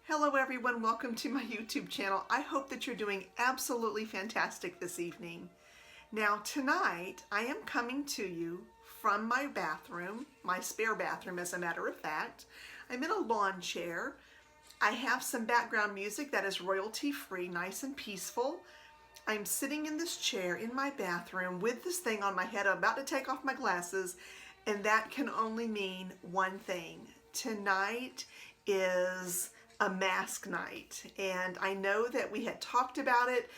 Hello everyone, welcome to my YouTube channel. I hope that you're doing absolutely fantastic this evening. Now tonight I am coming to you from my bathroom, my spare bathroom as a matter of fact. I'm in a lawn chair. I have some background music that is royalty free, nice and peaceful. I'm sitting in this chair in my bathroom with this thing on my head. I'm about to take off my glasses, and that can only mean one thing. Tonight is a mask night, and I know that we had talked about it.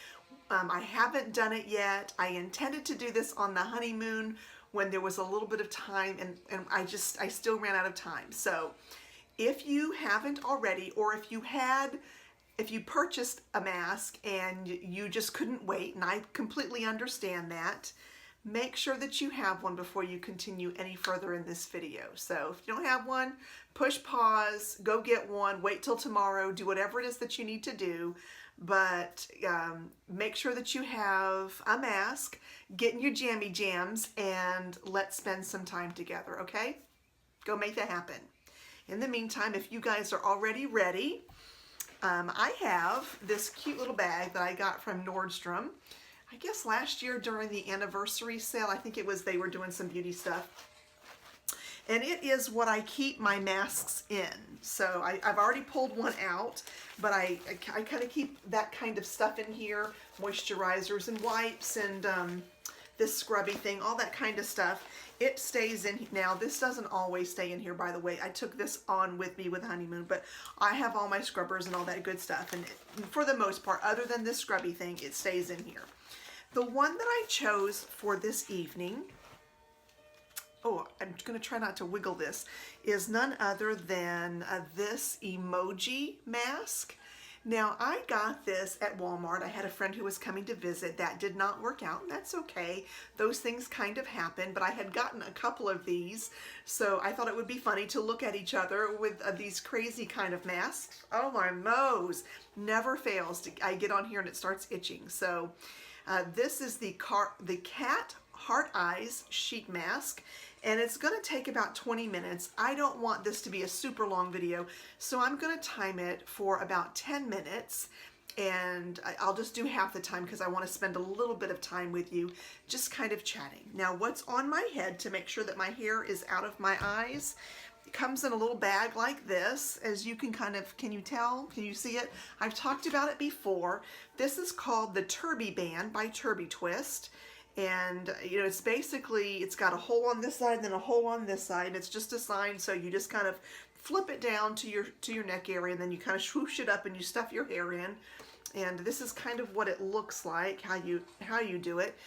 I haven't done it yet. I intended to do this on the honeymoon when there was a little bit of time, and I still ran out of time. So if you haven't already, or if you purchased a mask and you just couldn't wait, and I completely understand that, make sure that you have one before you continue any further in this video. So if you don't have one, push pause, go get one, wait till tomorrow, do whatever it is that you need to do, but make sure that you have a mask, get in your jammy jams, and let's spend some time together, okay? Go make that happen. In the meantime, if you guys are already ready, I have this cute little bag that I got from Nordstrom. I guess last year during the anniversary sale, I think it was, they were doing some beauty stuff. And it is what I keep my masks in. So I've already pulled one out, but I kind of keep that kind of stuff in here, moisturizers and wipes and this scrubby thing, all that kind of stuff. It stays in. Now, this doesn't always stay in here, by the way. I took this on with me with honeymoon, but I have all my scrubbers and all that good stuff. And for the most part, other than this scrubby thing, it stays in here. The one that I chose for this evening, oh, I'm going to try not to wiggle this, is none other than this emoji mask. Now, I got this at Walmart. I had a friend who was coming to visit. That did not work out, and that's okay. Those things kind of happen, but I had gotten a couple of these, so I thought it would be funny to look at each other with these crazy kind of masks. Oh, my nose never fails. I get on here and it starts itching. So this is the Cat Heart Eyes sheet mask, and it's going to take about 20 minutes. I don't want this to be a super long video, so I'm going to time it for about 10 minutes, and I'll just do half the time because I want to spend a little bit of time with you just kind of chatting. Now, what's on my head to make sure that my hair is out of my eyes? It comes in a little bag like this, as you can kind of, can you tell? Can you see it? I've talked about it before. This is called the Turby Band by Turby Twist. And, you know, it's basically, it's got a hole on this side and then a hole on this side. It's just a sign, so you just kind of flip it down to your neck area, and then you kind of swoosh it up and you stuff your hair in. And this is kind of what it looks like, how you do it.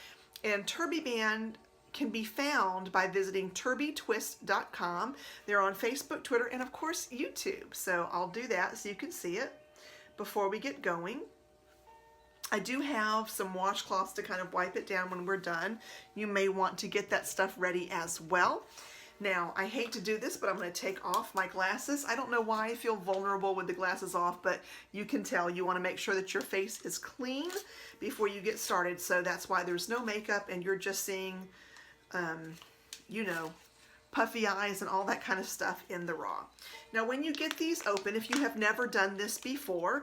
And Turby Band can be found by visiting turbytwist.com. They're on Facebook, Twitter, and of course YouTube. So I'll do that so you can see it before we get going. I do have some washcloths to kind of wipe it down when we're done. You may want to get that stuff ready as well. Now, I hate to do this, but I'm going to take off my glasses. I don't know why I feel vulnerable with the glasses off, but you can tell you want to make sure that your face is clean before you get started. So that's why there's no makeup and you're just seeing, you know, puffy eyes and all that kind of stuff in the raw. Now, when you get these open, if you have never done this before,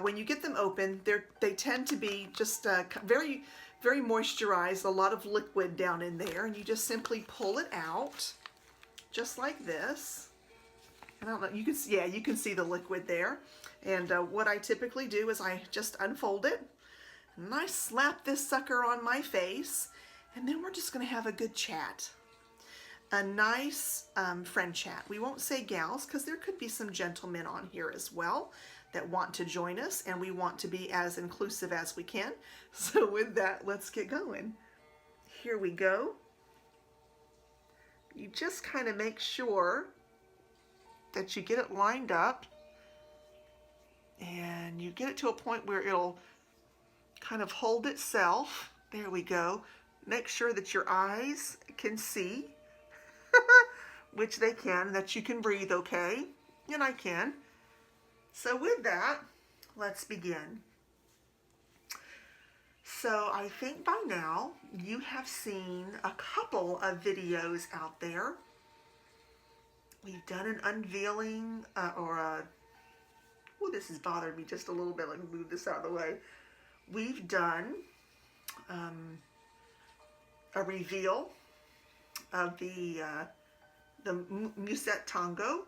when you get them open, they tend to be just very, very moisturized, a lot of liquid down in there, and you just simply pull it out, just like this. I don't know, you can see, yeah, you can see the liquid there. And what I typically do is I just unfold it, and I slap this sucker on my face, and then we're just going to have a good chat. A nice friend chat. We won't say gals because there could be some gentlemen on here as well that want to join us, and we want to be as inclusive as we can. So with that, let's get going. Here we go. You just kind of make sure that you get it lined up, and you get it to a point where it'll kind of hold itself. There we go. Make sure that your eyes can see, which they can, that you can breathe okay, and I can. So with that, let's begin. So I think by now you have seen a couple of videos out there. We've done an unveiling or a Oh, this has bothered me just a little bit. Let me move this out of the way. We've done a reveal of the Musette Tango,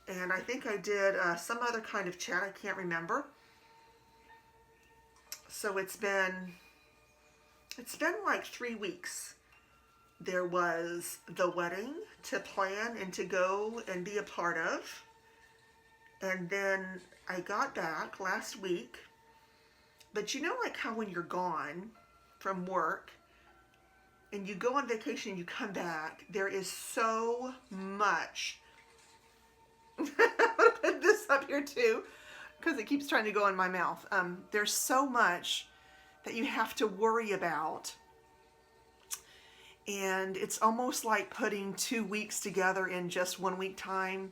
and I think I did some other kind of chat. I can't remember. So it's been like 3 weeks. There was the wedding to plan and to go and be a part of. And then I got back last week. But you know, like how when you're gone from work and you go on vacation and you come back, there is so much. I'm going to put this up here too, because it keeps trying to go in my mouth. There's so much that you have to worry about. And it's almost like putting 2 weeks together in just 1 week time.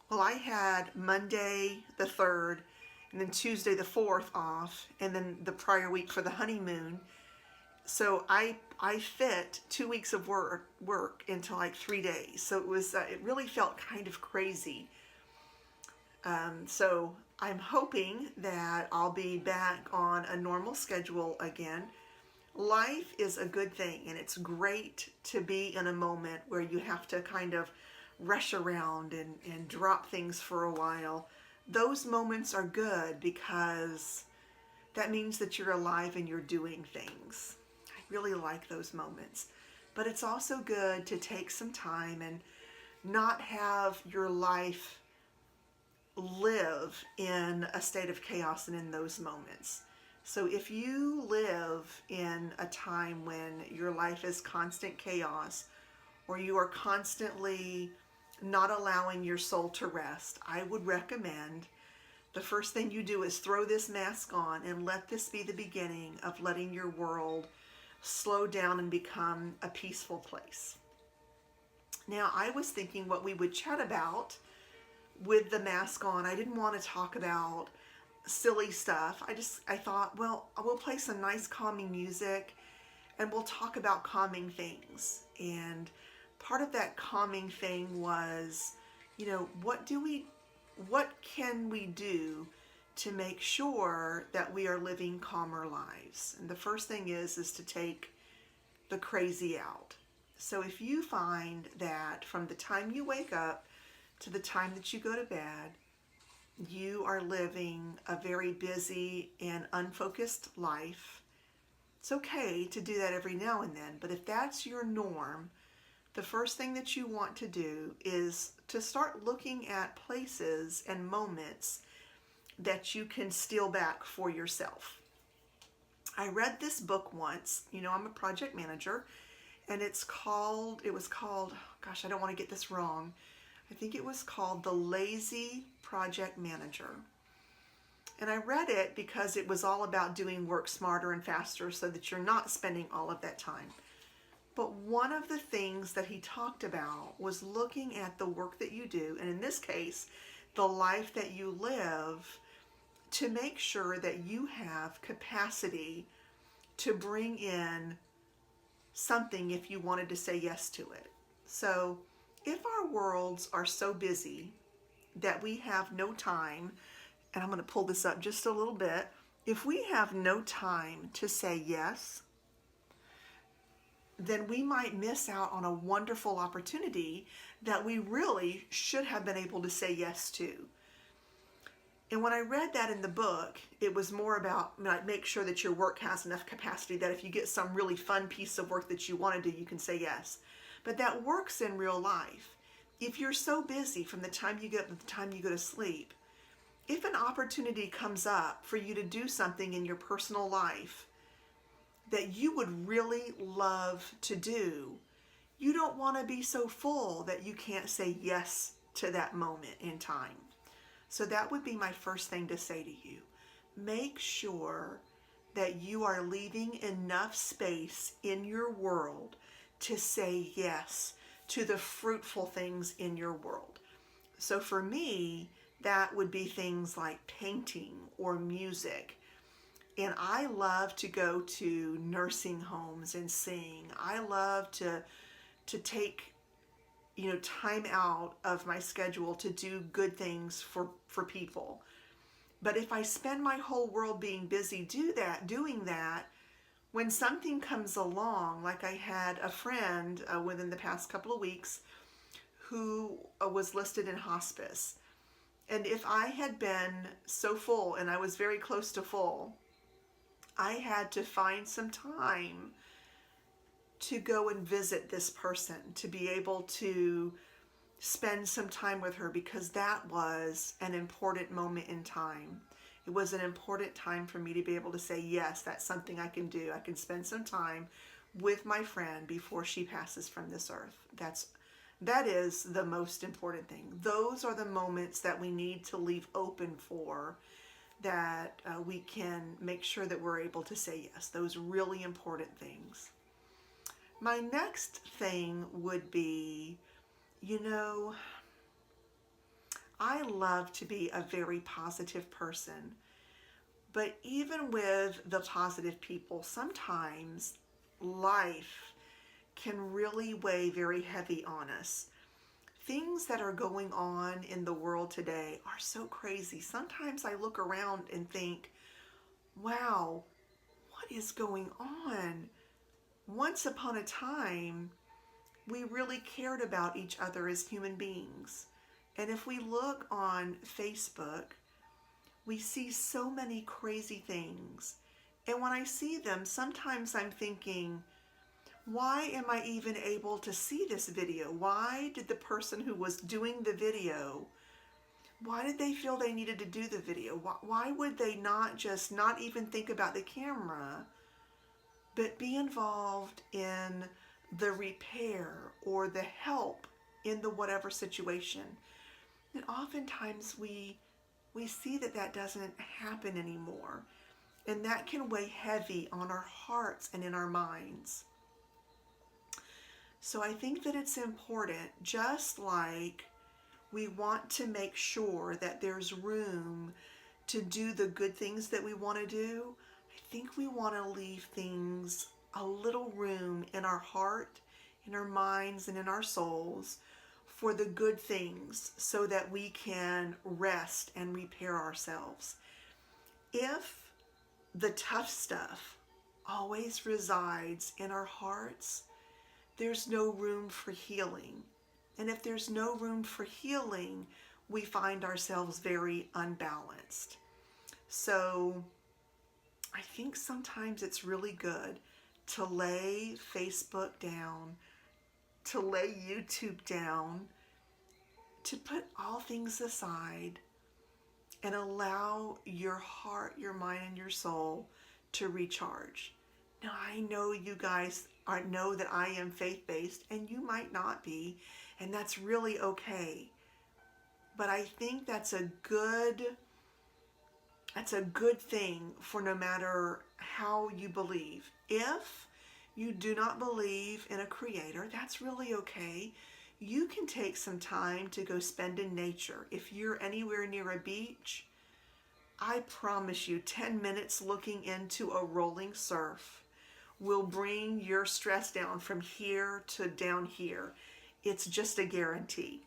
Well, I had Monday the 3rd and then Tuesday the 4th off, and then the prior week for the honeymoon. So I fit 2 weeks of work into like 3 days. So it really felt kind of crazy. So I'm hoping that I'll be back on a normal schedule again. Life is a good thing, and it's great to be in a moment where you have to kind of rush around and drop things for a while. Those moments are good because that means that you're alive and you're doing things. I really like those moments. But it's also good to take some time and not have your life live in a state of chaos and in those moments. So if you live in a time when your life is constant chaos, or you are constantly not allowing your soul to rest, I would recommend the first thing you do is throw this mask on and let this be the beginning of letting your world slow down and become a peaceful place. Now, I was thinking what we would chat about with the mask on. I didn't want to talk about silly stuff. I thought, well, we'll play some nice calming music and we'll talk about calming things. And part of that calming thing was, you know, what can we do to make sure that we are living calmer lives? And the first thing is to take the crazy out. So if you find that from the time you wake up to the time that you go to bed, you are living a very busy and unfocused life, it's okay to do that every now and then. But if that's your norm, the first thing that you want to do is to start looking at places and moments that you can steal back for yourself. I read this book once. You know, I'm a project manager, and it was called, gosh, I don't want to get this wrong. I think it was called The Lazy Project Manager. And I read it because it was all about doing work smarter and faster so that you're not spending all of that time. But one of the things that he talked about was looking at the work that you do, and in this case, the life that you live, to make sure that you have capacity to bring in something if you wanted to say yes to it. So if our worlds are so busy that we have no time, and I'm going to pull this up just a little bit, if we have no time to say yes, then we might miss out on a wonderful opportunity that we really should have been able to say yes to. And when I read that in the book, it was more about, make sure that your work has enough capacity that if you get some really fun piece of work that you want to do, you can say yes. But that works in real life. If you're so busy from the time you get up to the time you go to sleep, if an opportunity comes up for you to do something in your personal life that you would really love to do, you don't want to be so full that you can't say yes to that moment in time. So that would be my first thing to say to you. Make sure that you are leaving enough space in your world to say yes to the fruitful things in your world. So for me, that would be things like painting or music. And I love to go to nursing homes and sing. I love to take, time out of my schedule to do good things for people. But if I spend my whole world being busy doing that, when something comes along, like I had a friend within the past couple of weeks who was listed in hospice. And if I had been so full, and I was very close to full, I had to find some time to go and visit this person, to be able to spend some time with her, because that was an important moment in time. It was an important time for me to be able to say, yes, that's something I can do. I can spend some time with my friend before she passes from this earth. That is the most important thing. Those are the moments that we need to leave open for, that we can make sure that we're able to say yes, those really important things. My next thing would be, I love to be a very positive person, but even with the positive people, sometimes life can really weigh very heavy on us. Things that are going on in the world today are so crazy. Sometimes I look around and think, wow, what is going on? Once upon a time, we really cared about each other as human beings. And if we look on Facebook, we see so many crazy things. And when I see them, sometimes I'm thinking, why am I even able to see this video? Why did the person who was doing the video, why did they feel they needed to do the video? Why would they not even think about the camera, but be involved in the repair or the help in the whatever situation? And oftentimes we see that doesn't happen anymore. And that can weigh heavy on our hearts and in our minds. So I think that it's important, just like we want to make sure that there's room to do the good things that we want to do, I think we want to leave things a little room in our heart, in our minds, and in our souls for the good things, so that we can rest and repair ourselves. If the tough stuff always resides in our hearts, there's no room for healing. And if there's no room for healing, we find ourselves very unbalanced. So I think sometimes it's really good to lay Facebook down, to lay YouTube down, to put all things aside and allow your heart, your mind, and your soul to recharge. Now, I know you guys know that I am faith-based, and you might not be, and that's really okay. But I think that's a good thing for no matter how you believe. If you do not believe in a creator, that's really okay. You can take some time to go spend in nature. If you're anywhere near a beach, I promise you 10 minutes looking into a rolling surf will bring your stress down from here to down here. It's just a guarantee.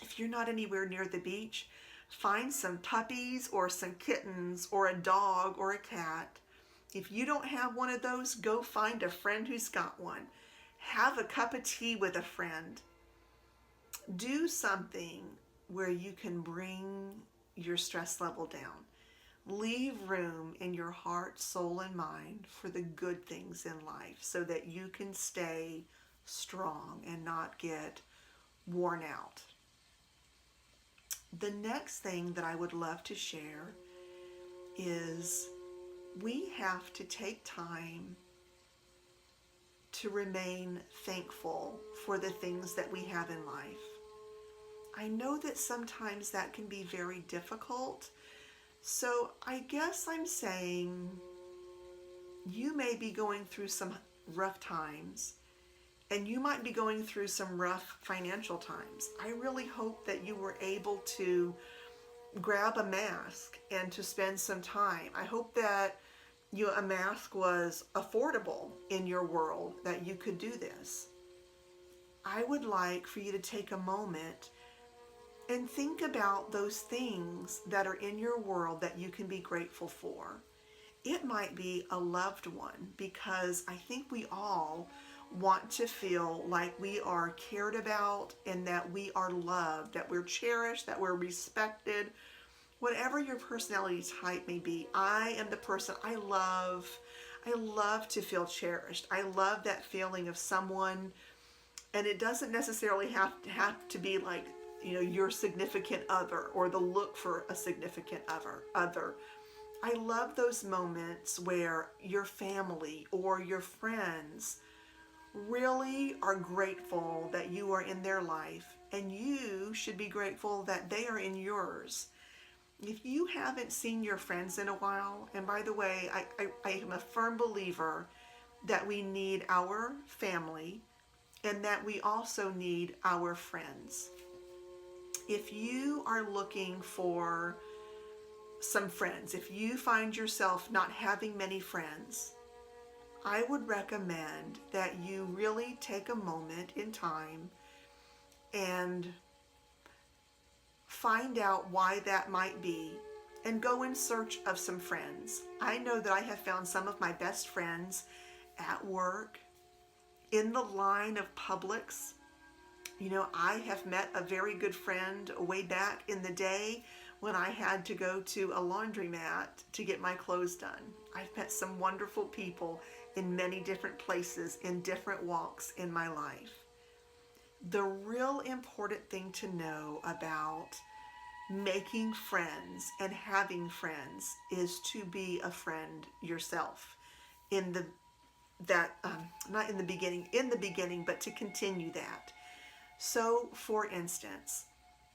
If you're not anywhere near the beach, find some puppies or some kittens or a dog or a cat. If you don't have one of those, go find a friend who's got one. Have a cup of tea with a friend. Do something where you can bring your stress level down. Leave room in your heart, soul, and mind for the good things in life, so that you can stay strong and not get worn out. The next thing that I would love to share is we have to take time to remain thankful for the things that we have in life. I know that sometimes that can be very difficult. So I guess I'm saying you may be going through some rough times, and you might be going through some rough financial times. I really hope that you were able to grab a mask and to spend some time. I hope that a mask was affordable in your world, that you could do this. I would like for you to take a moment and think about those things that are in your world that you can be grateful for. It might be a loved one, because I think we all want to feel like we are cared about and that we are loved, that we're cherished, that we're respected. Whatever your personality type may be, I am the person I love to feel cherished. I love that feeling of someone, and it doesn't necessarily have to be like, your significant other or the look for a significant other. I love those moments where your family or your friends really are grateful that you are in their life, and you should be grateful that they are in yours. If you haven't seen your friends in a while, and by the way, I am a firm believer that we need our family and that we also need our friends. If you are looking for some friends, if you find yourself not having many friends, I would recommend that you really take a moment in time and find out why that might be and go in search of some friends. I know that I have found some of my best friends at work, in the line of Publix. I have met a very good friend way back in the day when I had to go to a laundromat to get my clothes done. I've met some wonderful people in many different places, in different walks in my life. The real important thing to know about making friends and having friends is to be a friend yourself in the beginning, but to continue that. So, for instance,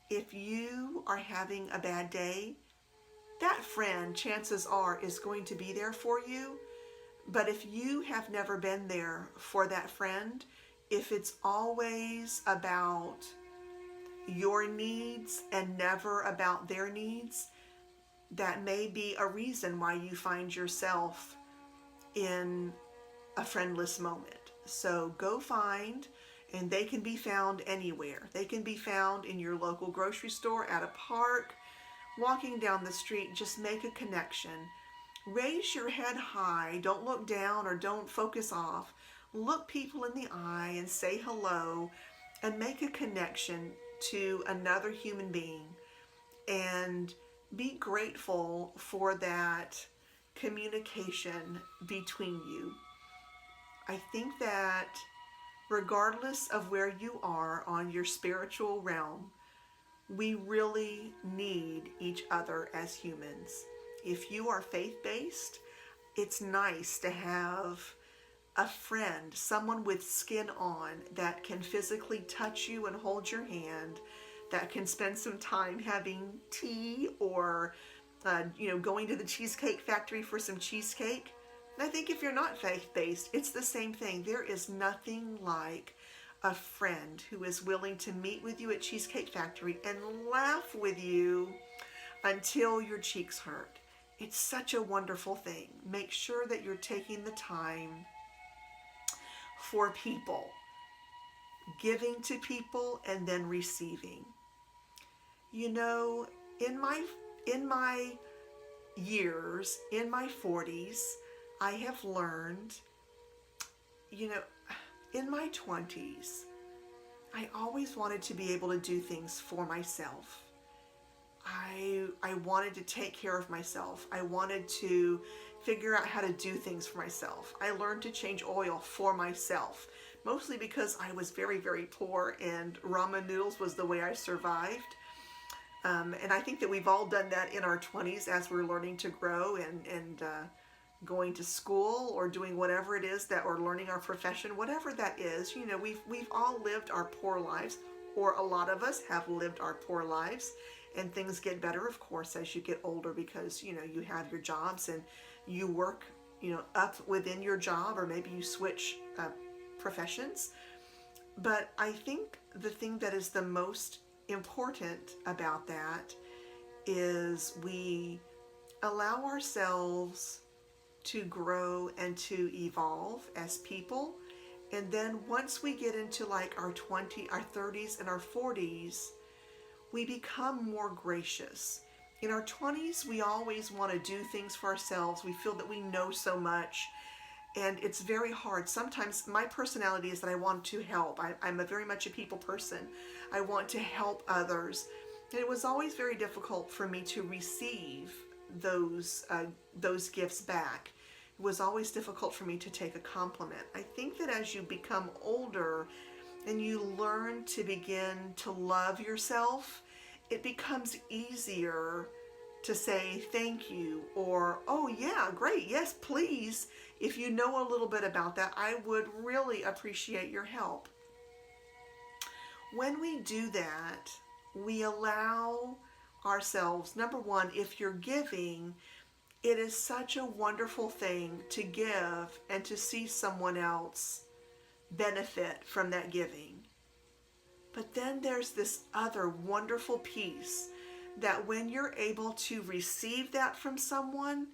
if you are having a bad day, that friend, chances are, is going to be there for you. But if you have never been there for that friend, if it's always about your needs and never about their needs, that may be a reason why you find yourself in a friendless moment. So go find, and they can be found anywhere. They can be found in your local grocery store, at a park, walking down the street. Just make a connection. Raise your head high. Don't look down or don't focus off. Look people in the eye and say hello and make a connection to another human being, and be grateful for that communication between you. I think that regardless of where you are on your spiritual realm, we really need each other as humans. If you are faith-based, it's nice to have a friend, someone with skin on, that can physically touch you and hold your hand, that can spend some time having tea or going to the Cheesecake Factory for some cheesecake. And I think if you're not faith-based, it's the same thing. There is nothing like a friend who is willing to meet with you at Cheesecake Factory and laugh with you until your cheeks hurt. It's such a wonderful thing. Make sure that you're taking the time for people, giving to people, and then receiving. In my years, in my 40s, I have learned, in my 20s, I always wanted to be able to do things for myself. I wanted to take care of myself. I wanted to figure out how to do things for myself. I learned to change oil for myself, mostly because I was very, very poor, and ramen noodles was the way I survived. And I think that we've all done that in our 20s as we're learning to grow and going to school or doing whatever it is that we're learning, our profession, whatever that is. We've all lived our poor lives, or a lot of us have lived our poor lives. And things get better, of course, as you get older, because, you have your jobs and you work, up within your job, or maybe you switch professions. But I think the thing that is the most important about that is we allow ourselves to grow and to evolve as people. And then once we get into like our 30s and our 40s, we become more gracious. In our 20s, we always want to do things for ourselves. We feel that we know so much, and it's very hard. Sometimes my personality is that I want to help. I'm very much a people person. I want to help others. And it was always very difficult for me to receive those gifts back. It was always difficult for me to take a compliment. I think that as you become older and you learn to begin to love yourself, it becomes easier to say thank you, or, oh yeah, great, yes, please. If you know a little bit about that, I would really appreciate your help. When we do that, we allow ourselves, number one, if you're giving, it is such a wonderful thing to give and to see someone else benefit from that giving. But then there's this other wonderful piece that when you're able to receive that from someone,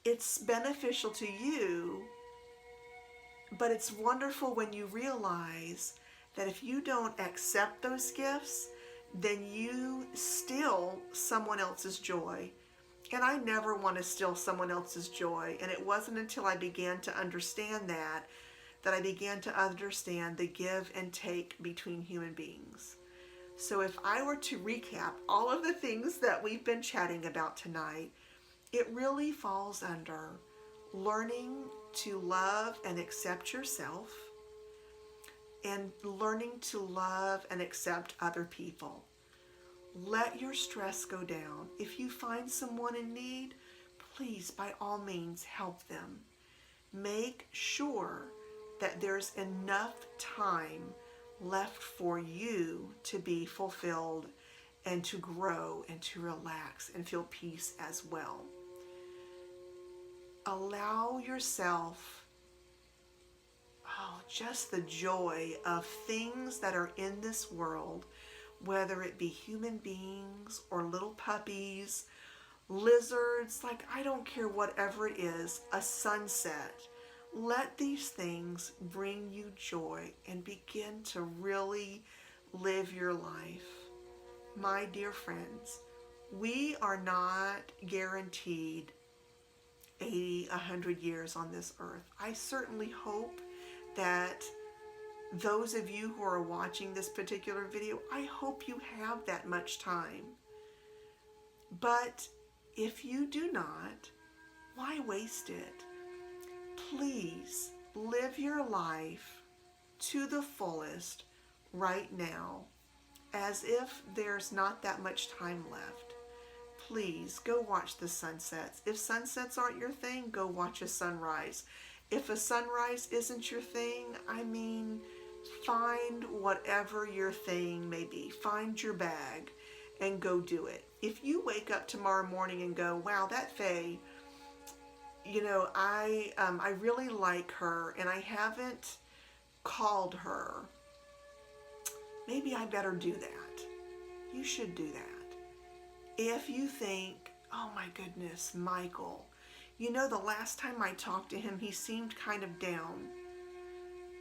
it's beneficial to you, but it's wonderful when you realize that if you don't accept those gifts, then you steal someone else's joy. And I never want to steal someone else's joy. And it wasn't until I began to understand that I began to understand the give and take between human beings. So if I were to recap all of the things that we've been chatting about tonight, it really falls under learning to love and accept yourself, and learning to love and accept other people. Let your stress go down. If you find someone in need, please, by all means, help them. Make sure that there's enough time left for you to be fulfilled and to grow and to relax and feel peace as well. Allow yourself, just the joy of things that are in this world, whether it be human beings or little puppies, lizards, like I don't care, whatever it is, a sunset. Let these things bring you joy and begin to really live your life. My dear friends, we are not guaranteed 80, 100 years on this earth. I certainly hope that those of you who are watching this particular video, I hope you have that much time. But if you do not, why waste it? Please live your life to the fullest right now, as if there's not that much time left. Please go watch the sunsets. If sunsets aren't your thing, go watch a sunrise. If a sunrise isn't your thing, find whatever your thing may be. Find your bag and go do it. If you wake up tomorrow morning and go, wow, that Faye, I really like her and I haven't called her, maybe I better do that. You should do that. If you think, oh my goodness, Michael, the last time I talked to him, he seemed kind of down.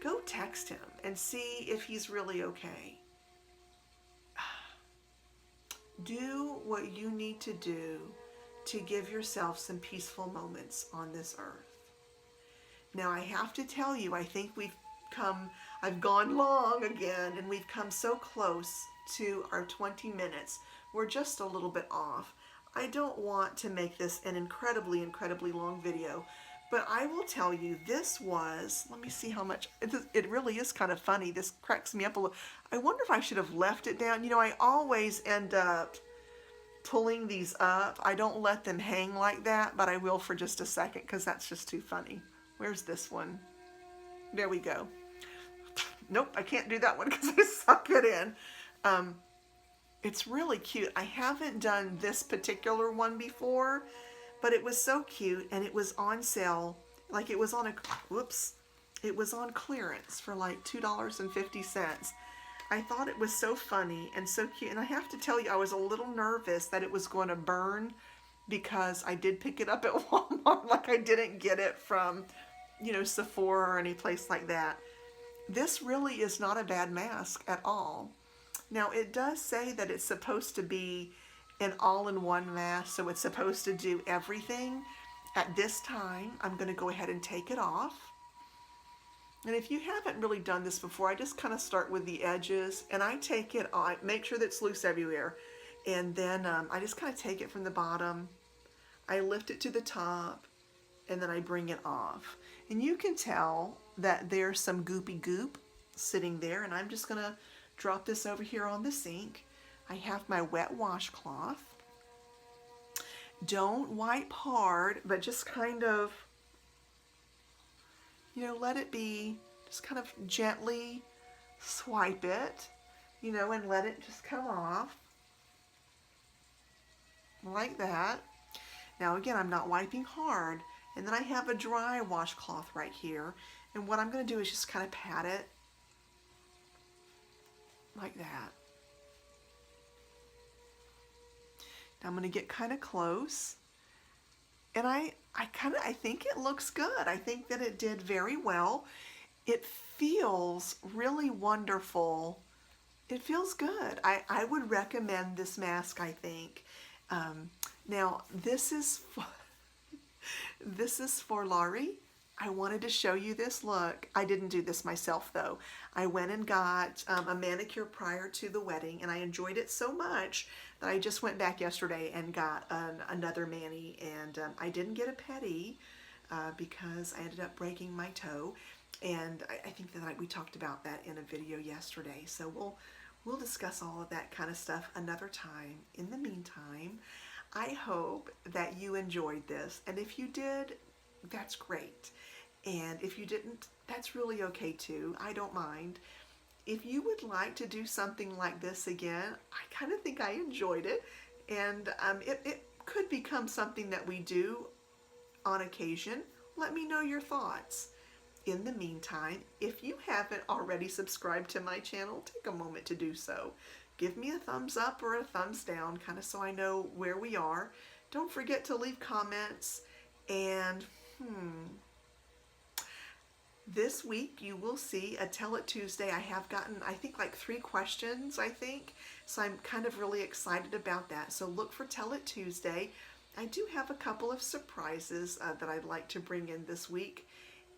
Go text him and see if he's really okay. Do what you need to do to give yourself some peaceful moments on this earth. Now I have to tell you, I think I've gone long again, and we've come so close to our 20 minutes. We're just a little bit off. I don't want to make this an incredibly, incredibly long video, but I will tell you, this was, let me see how much, it really is kind of funny. This cracks me up a little. I wonder if I should have left it down. I always end up pulling these up. I don't let them hang like that, but I will for just a second because that's just too funny. Where's this one? There we go. Nope, I can't do that one because I suck it in. It's really cute. I haven't done this particular one before, but it was so cute, and it was on sale. Like it was on it was on clearance for like $2.50. I thought it was so funny and so cute. And I have to tell you, I was a little nervous that it was going to burn because I did pick it up at Walmart. Like I didn't get it from, Sephora or any place like that. This really is not a bad mask at all. Now it does say that it's supposed to be an all-in-one mask, so it's supposed to do everything. At this time, I'm going to go ahead and take it off. And if you haven't really done this before, I just kind of start with the edges and I take it on, make sure that it's loose everywhere. And then I just kind of take it from the bottom, I lift it to the top, and then I bring it off. And you can tell that there's some goopy goop sitting there, and I'm just gonna drop this over here on the sink. I have my wet washcloth. Don't wipe hard, but just kind of, you know, let it be, just kind of gently swipe it, you know, and let it just come off like that. Now again, I'm not wiping hard. And then I have a dry washcloth right here. And what I'm going to do is just kind of pat it like that. Now I'm going to get kind of close. And I think it looks good. I think that it did very well. It feels really wonderful. It feels good. I would recommend this mask, I think. Now this is for Laurie. I wanted to show you this look. I didn't do this myself though. I went and got a manicure prior to the wedding, and I enjoyed it so much that I just went back yesterday and got another mani, and I didn't get a pedi because I ended up breaking my toe, and I think that we talked about that in a video yesterday. So we'll discuss all of that kind of stuff another time. In the meantime, I hope that you enjoyed this, and if you did, that's great. And if you didn't, that's really okay too. I don't mind. If you would like to do something like this again, I kind of think I enjoyed it, and it could become something that we do on occasion. Let me know your thoughts. In the meantime, if you haven't already subscribed to my channel, take a moment to do so. Give me a thumbs up or a thumbs down, kind of so I know where we are. Don't forget to leave comments, and this week you will see a Tell It Tuesday. I have gotten, I think, like 3 questions, I think. So I'm kind of really excited about that. So look for Tell It Tuesday. I do have a couple of surprises that I'd like to bring in this week.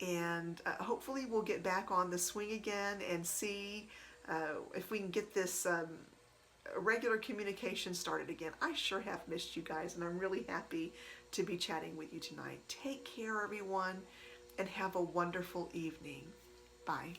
And hopefully we'll get back on the swing again and see if we can get this regular communication started again. I sure have missed you guys, and I'm really happy to be chatting with you tonight. Take care, everyone, and have a wonderful evening. Bye.